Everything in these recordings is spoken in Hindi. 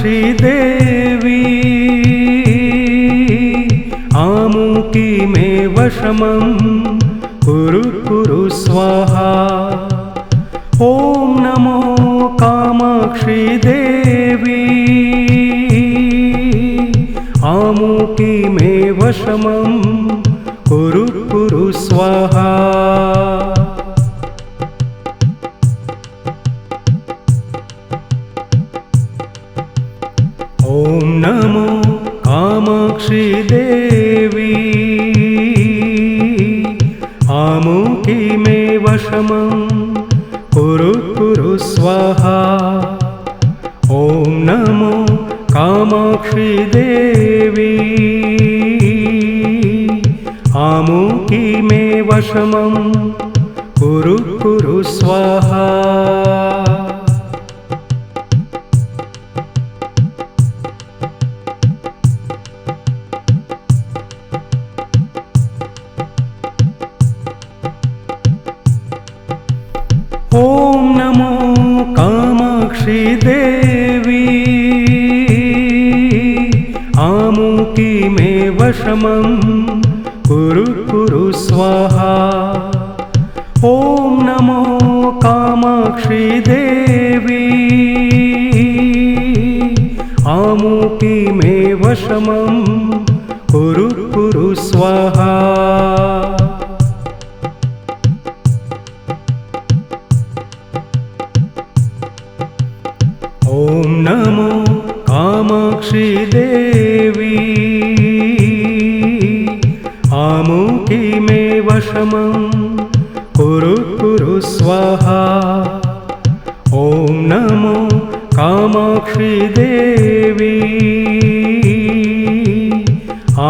कामाक्षी देवी आमुकी मे वशमं कुरु कुरु स्वाहा। ॐ नमो कामाक्षी देवी आमुकी मे वशमं कुरु कुरु स्वाहा। ॐ नमो कामाक्षी देवी आमुकी मे वशमं कुरु कुरु स्वाहा। ॐ नमो कामाक्षी देवी आमुकी मे वशमं कुरु कुरु स्वाहा। ॐ नमो कामाक्षी देवी आमुकी मे वशमं कुरु कुरु स्वाहा। ॐ नमो कामाक्षी देवी आमुकी मे वशमं कुरु कुरु स्वाहा। ॐ नमो कामाक्षी देवी आमुकी मे वशमं कुरु कुरु स्वाहा। ॐ नमो कामाक्षी देवी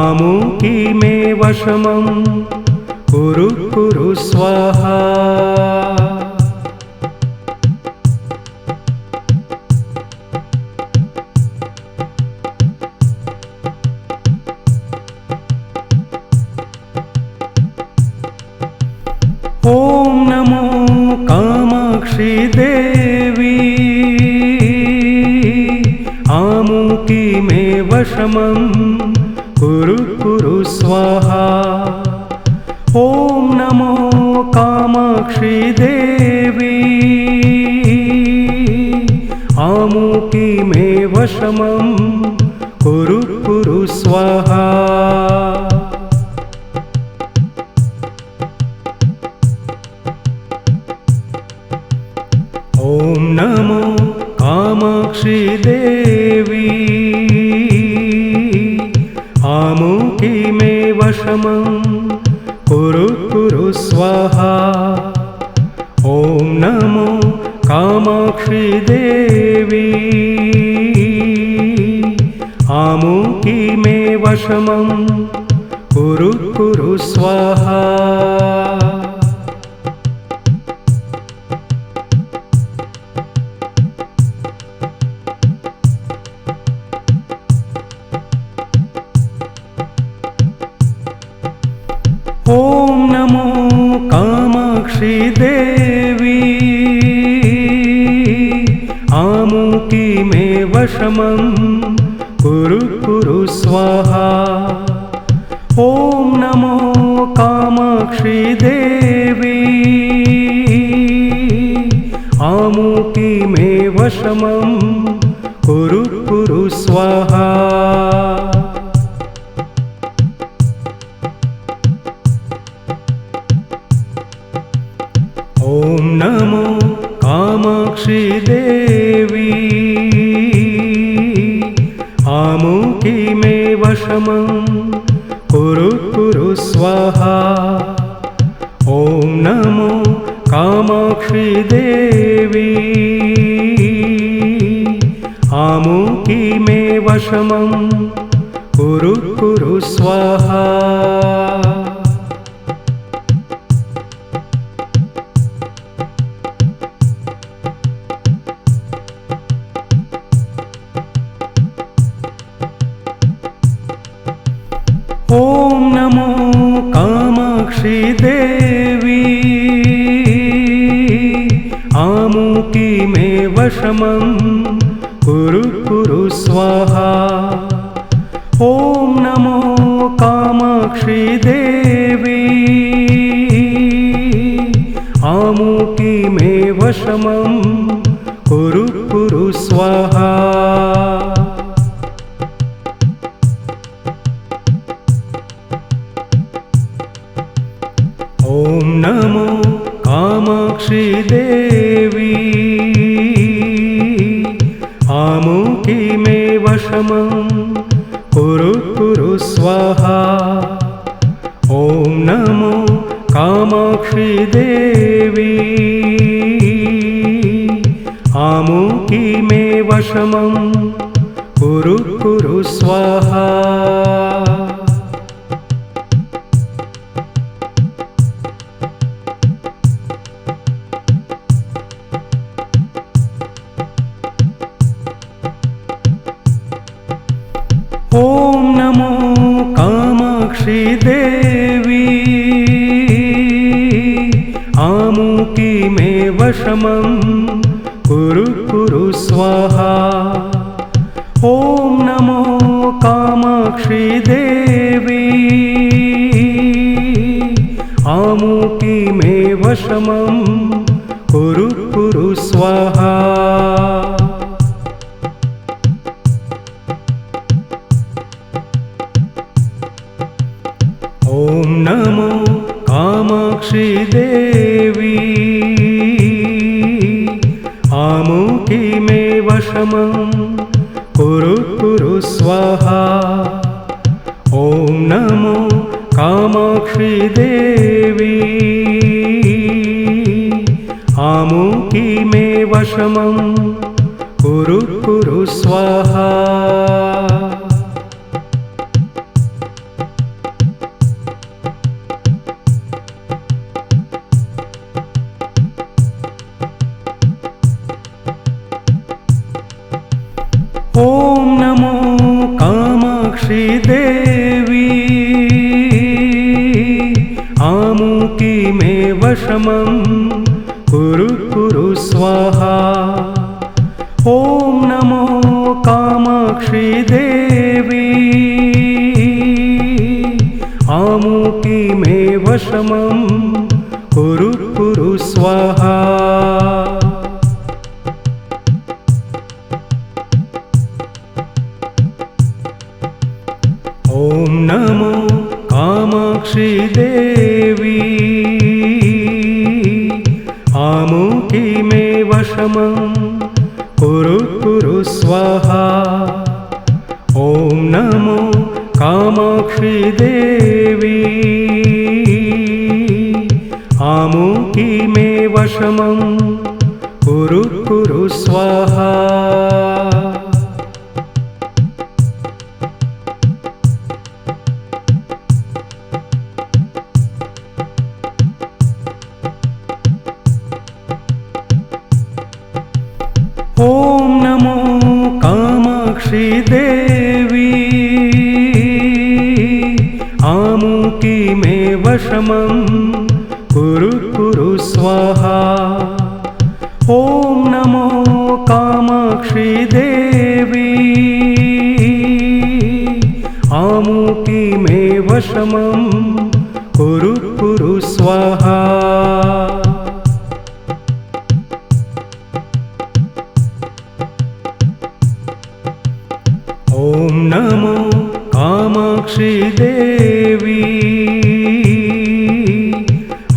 आमुकी मे वशमं कुरु कुरु स्वाहा। ॐ नमो कामाक्षी देवी आमुकी मे वशमं कुरु कुरु स्वाहा। ॐ नमो कामाक्षी देवी आमुकी मे वशमं कुरु कुरु स्वाहा। ॐ नमो कामाक्षी देवी आमुकी मे वशमं कुरु कुरु स्वाहा। ॐ नमो कामाक्षी देवी आमुकी मे वशमं कुरु कुरु स्वाहा। ॐ नमो कामाक्षी देवी आमुकी मे वशमं कुरु कुरु स्वाहा। ॐ नमो कामाक्षी देवी आमुकी मे वशमं कुरु कुरु स्वाहा। ॐ नमो कामाक्षी देवी आमुकी मे वशमं कुरु कुरु स्वाहा। ॐ नमो कामाक्षी देवी आमुकी मे वशमं कुरु कुरु स्वाहा। ॐ नमो कामाक्षी देवी आमुकी मे वशमं कुरु कुरु स्वाहा। ॐ नमो कामाक्षी देवी आमुकी मे वशमं कुरु कुरु स्वाहा। ॐ नमो कामाक्षी देवी आमुकी मे वशमं कुरु कुरु स्वाहा। ॐ नमो कामाक्षी देवी आमुकी मे वशमं कुरु कुरु स्वाहा। ॐ नमो कामाक्षी देवी आमुकी मे वशमं कुरु कुरु स्वाहा। ॐ नमो कामाक्षी देवी आमुकी मे वशमं कुरु कुरु स्वाहा। ॐ नमो कामाक्षी देवी आमुकी मे वशमं कुरु कुरु स्वाहा। ॐ नमो कामाक्षी देवी आमुकी मे वशमं कुरु कुरु स्वाहा। ॐ नमो कामाक्षी देवी आमुकी मे वशमं कुरु कुरु स्वाहा। ॐ नमो कामाक्षी देवी आमुकी मे वशमं कुरु कुरु स्वाहा। ॐ नमो कामाक्षी देवी आमुकी मे वशमं कुरु कुरु स्वाहा। ॐ नमो कामाक्षी देवी आमुकी मे वशमं कुरु कुरु स्वाहा। ॐ नमो कामाक्षी देवी आमुकी मे वशमं कुरु कुरु स्वाहा। ॐ नमो कामाक्षी देवी आमुकी मे वशमं कुरु कुरु स्वाहा। ॐ नमो कामाक्षी देवी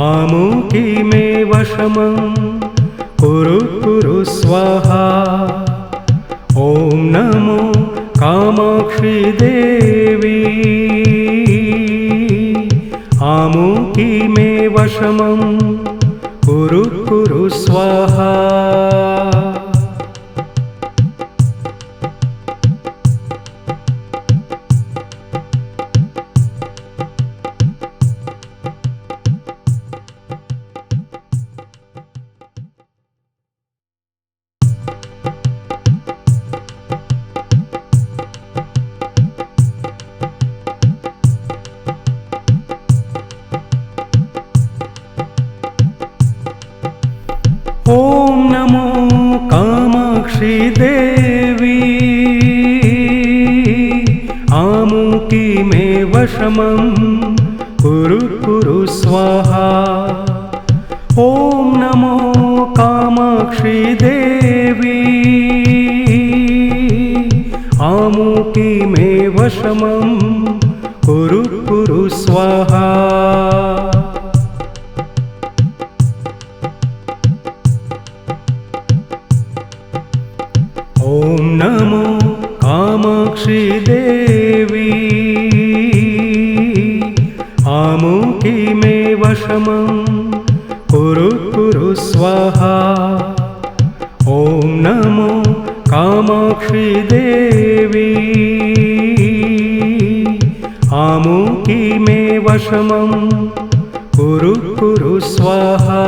आमुकी मे वशमं कुरु कुरु स्वाहा। ॐ नमो कामाक्षी देवी आमुकी मे वशमं कुरु कुरु स्वाहा। ॐ नमो कामाक्षी देवी आमुकी मे वशमं कुरु कुरु स्वाहा। ॐ नमो कामाक्षी देवी आमुकी मे वशमं कुरु कुरु स्वाहा। ॐ नमो कामाक्षी देवी आमुकी मे वशमं कुरु कुरु स्वाहा। ॐ नमो कामाक्षी देवी आमुकी मे वशमं कुरु कुरु स्वाहा।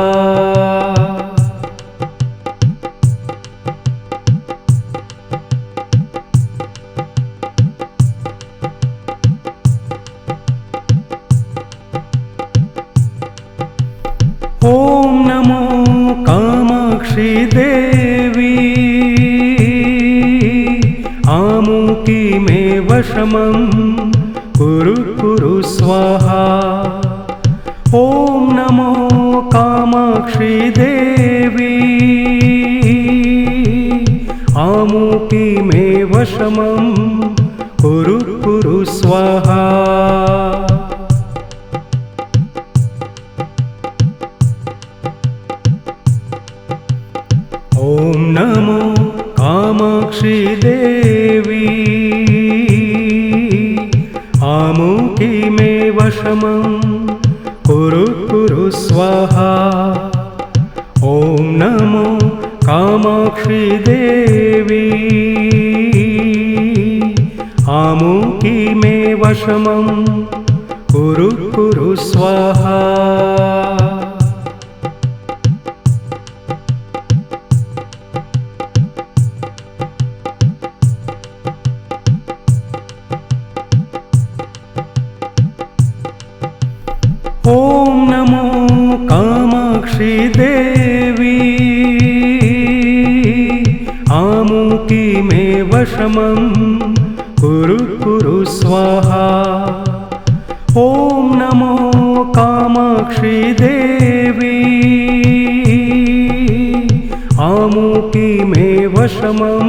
ॐ नमो कामाक्षी देवी आमुकी मे वशमं कुरु कुरु स्वाहा। ॐ नमो कामाक्षी देवी आमुकी मे वशमं कुरु कुरु स्वाहा। ॐ नमो कामाक्षी देवी आमुकी मे वशमं कुरु कुरु स्वाहा। ॐ नमो कामाक्षी देवी आमुकी मे वशमं कुरु कुरु स्वाहा। ॐ नमो कामाक्षी देवी आमुकी मे वशमं कुरु कुरु स्वाहा। ॐ नमो कामाक्षी देवी आमुकी मे वशमं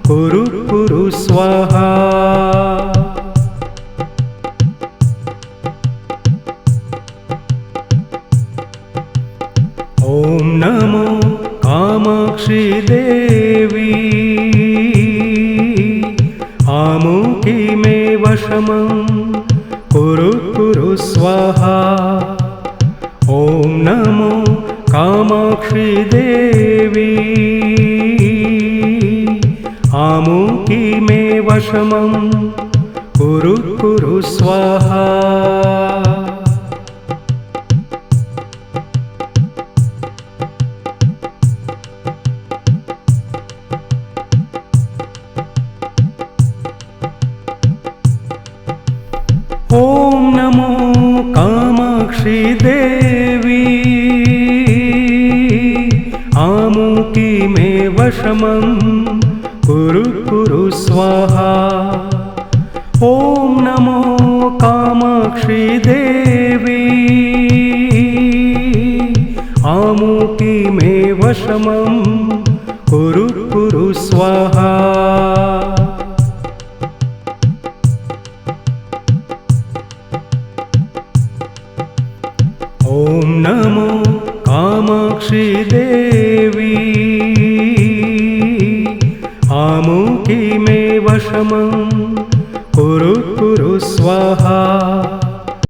कुरु कुरु स्वाहा। ॐ नमो कामाक्षी देवी आमुकी मे वशमं कुरु कुरु स्वाहा। ॐ नमो कामाक्षी देवी आमुकी मे वशमं कुरु कुरु स्वाहा। ॐ नमो कामाक्षी देवी आमुकी मे वशमं कुरु कुरु स्वाहा। ॐ नमो कामाक्षी देवी आमुकी मे वशमं कुरु कुरु स्वाहा। ॐ नमो कामाक्षी देवी आमुकी मे वशमं